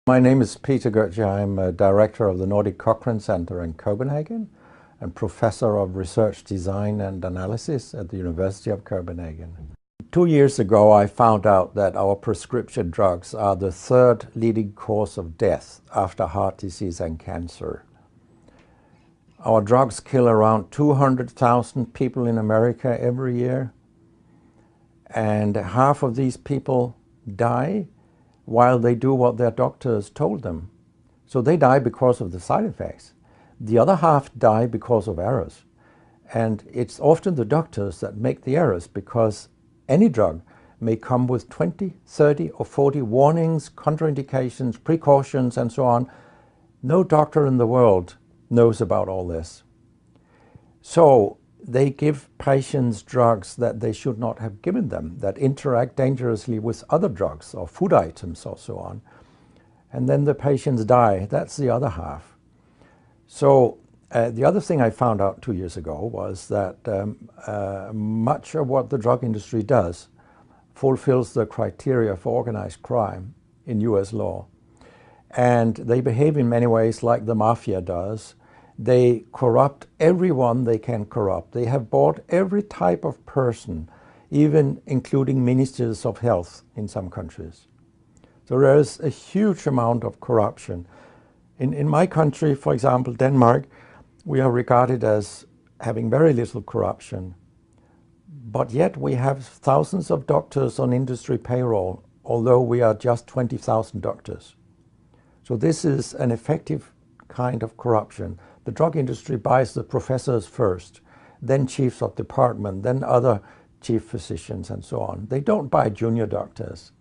My name is Peter Goetje. I'm a director of the Nordic Cochrane Center in Copenhagen and professor of research design and analysis at the University of Copenhagen. 2 years ago, I found out that our prescription drugs are the third leading cause of death after heart disease and cancer. Our drugs kill around 200,000 people in America every year, and half of these people die while they do what their doctors told them. So they die because of the side effects. The other half die because of errors. And it's often the doctors that make the errors, because any drug may come with 20, 30 or 40 warnings, contraindications, precautions, and so on. No doctor in the world knows about all this. So they give patients drugs that they should not have given them, that interact dangerously with other drugs or food items or so on. And then the patients die. That's the other half. So the other thing I found out 2 years ago was that much of what the drug industry does fulfills the criteria for organized crime in US law. And they behave in many ways like the mafia does. They corrupt everyone they can corrupt. They have bought every type of person, even including ministers of health in some countries. So there is a huge amount of corruption. In my country, for example, Denmark, we are regarded as having very little corruption. But yet we have thousands of doctors on industry payroll, although we are just 20,000 doctors. So this is an effective kind of corruption. The drug industry buys the professors first, then chiefs of department, then other chief physicians and so on. They don't buy junior doctors.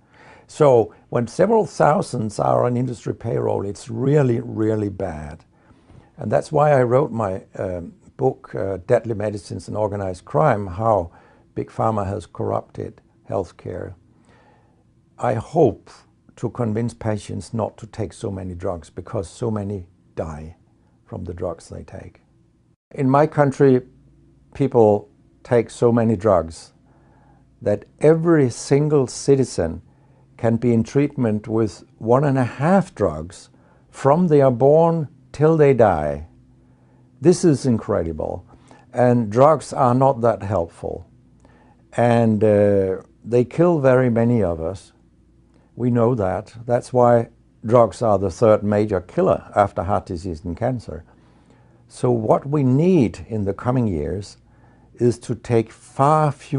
So when several thousands are on industry payroll, it's really, really bad. And that's why I wrote my book, Deadly Medicines and Organized Crime, How Big Pharma Has Corrupted Healthcare. I hope to convince patients not to take so many drugs, because so many die from the drugs they take. In my country, people take so many drugs that every single citizen can be in treatment with 1.5 drugs from they are born till they die. This is incredible. And drugs are not that helpful. And they kill very many of us. We know that. That's why drugs are the third major killer after heart disease and cancer. So what we need in the coming years is to take far fewer